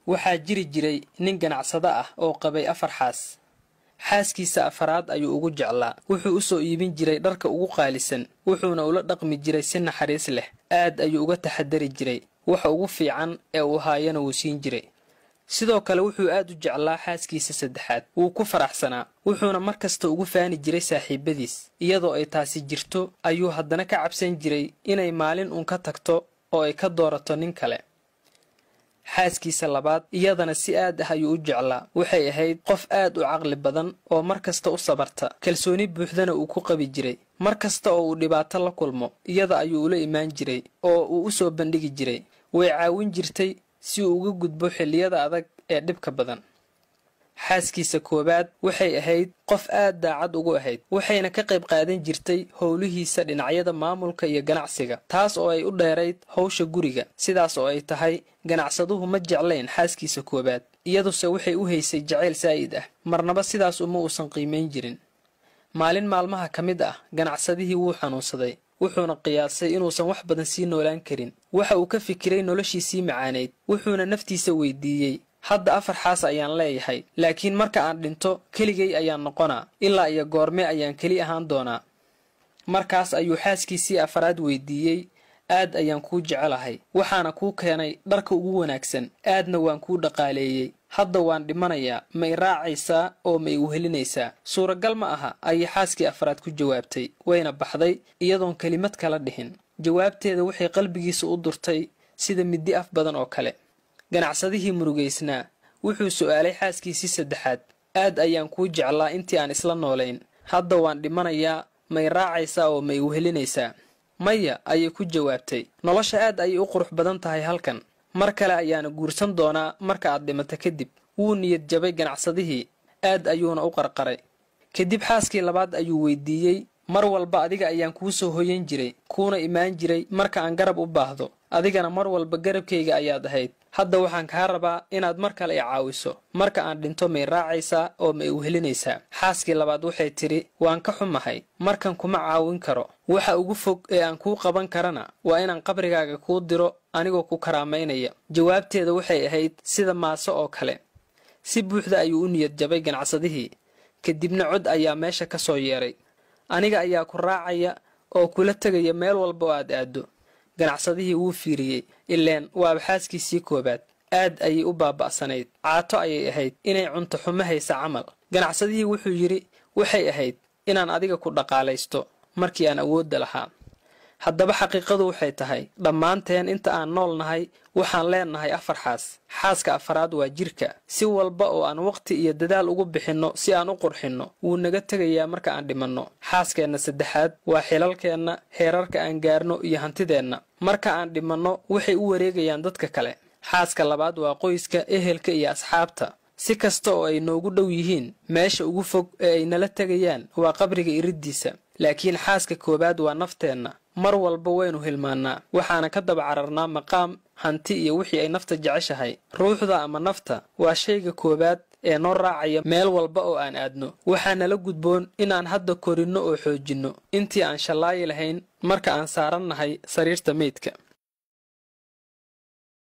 waxaa jiri jiray nin ganacsada ah oo qabay 4 xaas. xaaskiisa afaraad ayuu ugu jeclaa. wuxuu u soo iibin jiray dharka ugu qaalisan, wuxuuna ula dhaqmi jiray si naxariis leh. aad ayuu uga taxadari jiray waxa ugu fiican ee uu haayana wuu siin jiray. sidoo kale wuxuu aad u jeclaa xaaskiisa saddexaad. wuu ku faraxsanaa, wuxuuna markasta ugu faani jiray saaxiibadiis. iyadoo ay taasi jirto ayuu haddana ka cabsan jiray inay maalin uun ka tagto oo ay ka doorato nin kale. xaaskiisa labaad iyadana si aad ah ayuu u jeclaa. waxay ahayd qof aad u caqli badan oo markasta u sabarta, kalsooni buuxdana uu ku qabi jiray. markasta oo uu dhibaato la kulmo iyada ayuu ula imaan jiray oo uu u soo bandhigi jiray. way caawin jirtay si uu uga gudbo xilliyada adag ee dhibka badan. xaaskiisa koobaad waxay ahayd qof aad daacad ugu ahayd, waxayna ka qayb qaadan jirtay howlihiisa dhinacyada maamulka iyo ganacsiga, taas oo ay u dheerayd hawsha guriga. sidaas oo ay tahay, ganacsaduhu ma jeclayn xaaskiisa koobaad, iyaduse waxay u haysay jacayl saa'id ah. marnaba sidaas uma uusan qiimayn jirin. maalin maalmaha ka mid ah, ganacsadihii wuu xanuunsaday, wuxuuna qiyaasay inuusan wax badan sii noolaan karin. waxa uu ka fikiray noloshiisii macaanayd, wuxuuna naftiisa weydiiyey, hadda 4 xaas ayaan leeyahay, laakiin marka aan dhinto keligay ayaan noqonaa, ilaa iyo goorme ayaan keli ahaan doonaa. markaas ayuu xaaskiisii afaraad weydiiyey, aad ayaan kuu jecelahay, waxaana kuu keenay dharka ugu wanaagsan, aadna waan kuu dhaqaaleeyey. hadda waan dhimanayaa, ma i raacaysaa oo ma i wehelinaysaa? suuragal ma aha, ayay xaaskii afaraad ku jawaabtay. wayna baxday iyadoon kelimad kala dhihin. jawaabteeda waxay qalbigiisa u durtay sida midi af badan oo kale. ganacsadihii murugaysnaa wuxuu su'aalay xaaskiisii saddexaad, aad ayaan kuu jeclaa intii aan isla noolayn, hadda waan dhimanayaa, ma i raacaysaa oo ma i wehelinaysaa? maya, ayay ku jawaabtay. nolosha aad ayay u qurux badan tahay halkan, mar kale ayaana guursan doonaa marka aad dhimato kadib. wuu niyad jabay ganacsadihii, aad ayuuna u qarqaray. kadib xaaskii labaad ayuu weydiiyey, mar walba adiga ayaan kuu soo hoyan jiray, kuuna imaan jiray marka aan garab u baahdo, adigana mar walba garabkayga ayaad ahayd. hadda waxaan kaa rabaa inaad mar kale i caawiso, marka aan dhinto ma i raacaysaa oo ma i wehelinaysaa? xaaskii labaad waxay tidhi, waan ka xumahay, markan kuma caawin karo. waxa ugu fog ee aan kuu qaban karana waa inaan qabrigaaga kuu diro anigoo ku karaamaynaya. jawaabteeda waxay ahayd sida maaso oo kale. si buuxda ayuu u niyad jabay ganacsadihii. kadibna cod ayaa meesha ka soo yeeray, aniga ayaa ku raacaya oo kula tegaya meel walba oo aad aaddo. ganacsadihii wuu fiiriyey, ileen waaba xaaskiisii koobaad. aad ayay u baaba'sanayd, caato ayay ahayd inay cunto xumo haysa camal. ganacsadihii wuxuu yidhi, waxay ahayd inaan adiga ku dhaqaalaysto markii aan awoodda lahaa. haddaba xaqiiqadu waxay tahay, dhammaanteen inta aan nool nahay waxaan leenahay 4 xaas. xaaska afaraad waa jirka. si walba oo aan waqti iyo dadaal ugu bixinno si aan u qurxinno, wuu naga tegayaa marka aan dhimanno. xaaskeenna saddexaad waa xilalkeenna, heerarka aan gaarno iyo hantideenna. marka aan dhimanno waxay u wareegayaan dadka kale. xaaska labaad waa qoyska, ehelka iyo asxaabta. si kasta oo ay noogu dhow yihiin, meesha ugu fog ee ay nala tegayaan waa qabriga iriddiisa. laakiin xaaska koobaad waa nafteenna. mar walba waynu hilmaannaa, waxaana ka daba cararnaa maqaam, hanti iyo wixii ay nafta jeceshahay. ruuxda ama nafta waa shayga koobaad ee noo raacaya meel walba oo aan aadno. waxaa nala gudboon inaan hadda korinno oo xoojinno intii aan shallaayi lahayn marka aan saarannahay sariirta meydka.